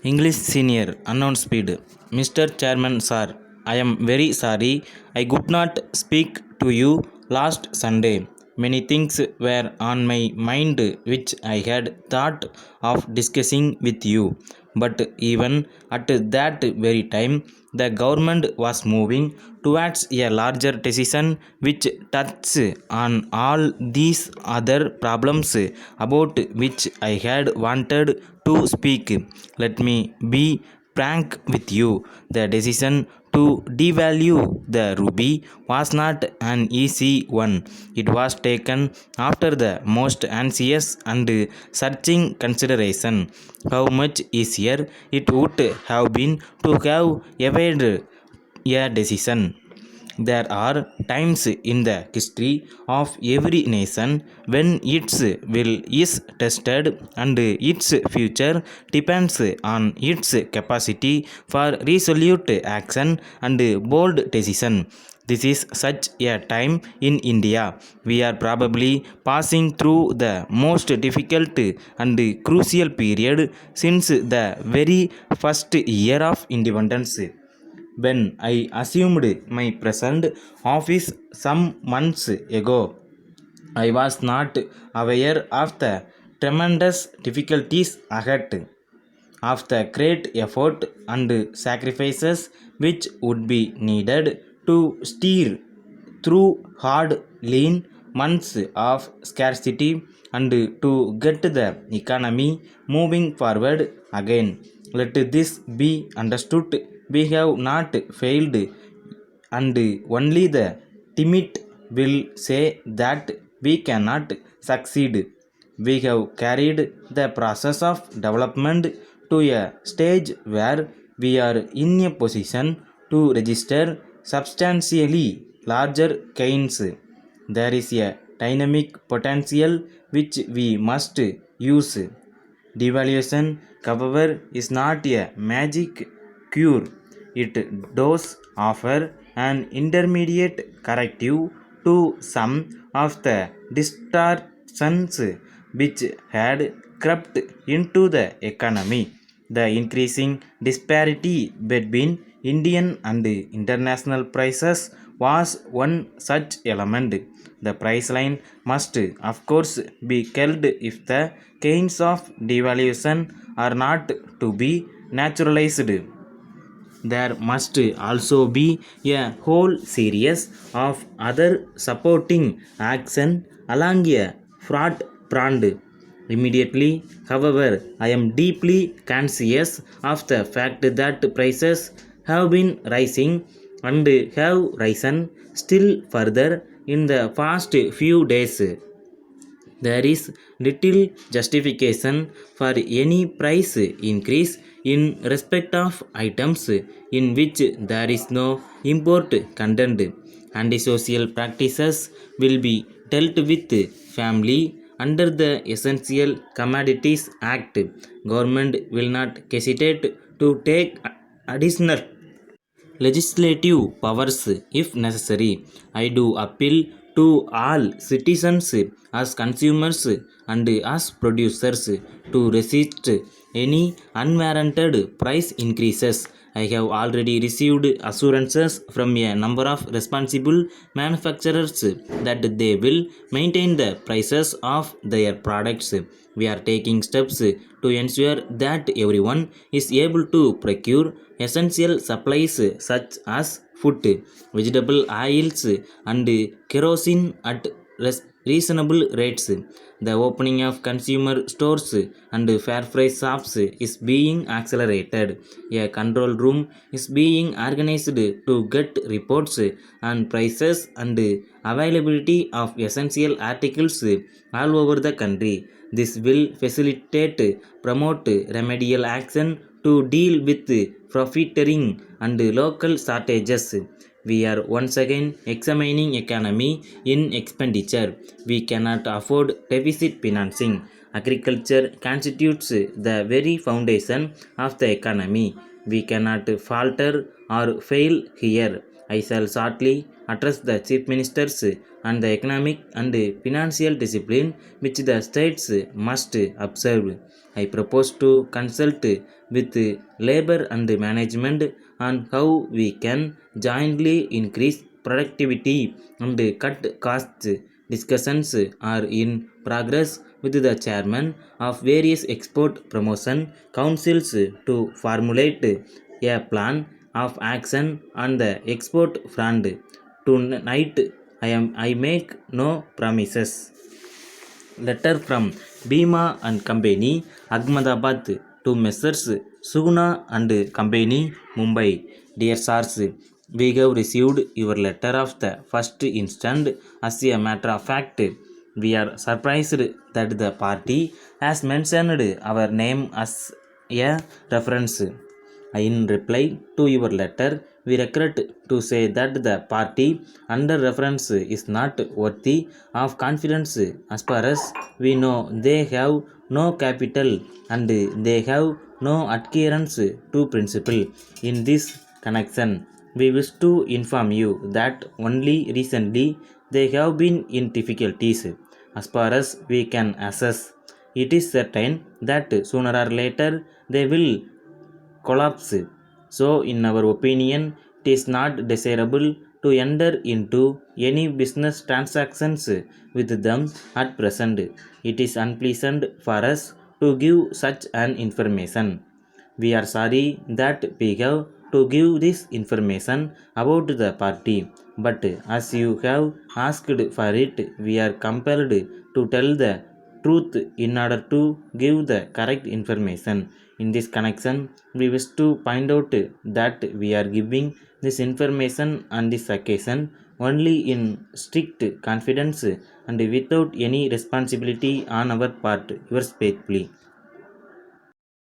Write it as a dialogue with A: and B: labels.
A: English Senior, unknown speed. Mr. Chairman, sir, I am very sorry. I could not speak to you last Sunday. Many things were on my mind which I had thought of discussing with you. But even at that very time, the government was moving towards a larger decision which touches on all these other problems about which I had wanted to speak. Let me be frank with you. The decision to devalue the rupee was not an easy one. It was taken after the most anxious and searching consideration. How much easier it would have been to have evaded a decision. There are times in the history of every nation when its will is tested and its future depends on its capacity for resolute action and bold decision. This is such a time in India. We are probably passing through the most difficult and crucial period since the very first year of independence. When I assumed my present office some months ago, I was not aware of the tremendous difficulties ahead, of the great effort and sacrifices which would be needed to steer through hard, lean months of scarcity and to get the economy moving forward again. Let this be understood. We have not failed, and only the timid will say that we cannot succeed. We have carried the process of development to a stage where we are in a position to register substantially larger gains. There is a dynamic potential which we must use. Devaluation, however, is not a magic cure. It does offer an intermediate corrective to some of the distortions which had crept into the economy. The increasing disparity between Indian and international prices was one such element. The price line must, of course, be held if the gains of devaluation are not to be naturalized. There must also be a whole series of other supporting action along a front front. Immediately, however, I am deeply conscious of the fact that prices have been rising and have risen still further in the past few days. There is little justification for any price increase in respect of items in which there is no import content. Antisocial practices will be dealt with family under the Essential Commodities Act. Government will not hesitate to take additional legislative powers if necessary. I do appeal to all citizens as consumers and as producers to resist any unwarranted price increases. I have already received assurances from a number of responsible manufacturers that they will maintain the prices of their products. We are taking steps to ensure that everyone is able to procure essential supplies such as food, vegetable oils, and kerosene at reasonable rates. The opening of consumer stores and fair price shops is being accelerated. A control room is being organized to get reports on prices and availability of essential articles all over the country. This will facilitate, promote remedial action to deal with profiteering and local shortages. We are once again examining economy in expenditure. We cannot afford deficit financing. Agriculture constitutes the very foundation of the economy. We cannot falter or fail here. I shall shortly address the Chief Ministers and the economic and financial discipline which the states must observe. I propose to consult with labor and management on how we can jointly increase productivity and cut costs. Discussions are in progress with the chairman of various export promotion councils to formulate a plan of action on the export front. Tonight I make no promises. Letter from Bhima and Company, Ahmedabad to Messrs. Suguna and Company, Mumbai. Dear Sirs, we have received your letter of the first instant. As a matter of fact, we are surprised that the party has mentioned our name as a reference. In reply to your letter, we regret to say that the party under reference is not worthy of confidence. As far as we know, they have no capital and they have no adherence to principle. In this connection, we wish to inform you that only recently they have been in difficulties. As far as we can assess, it is certain that sooner or later they will collapse. So, in our opinion, it is not desirable to enter into any business transactions with them at present. It is unpleasant for us to give such an information. We are sorry that we have to give this information about the party, but as you have asked for it, we are compelled to tell the truth in order to give the correct information. In this connection, we wish to point out that we are giving this information on this occasion only in strict confidence and without any responsibility on our part. Yours faithfully.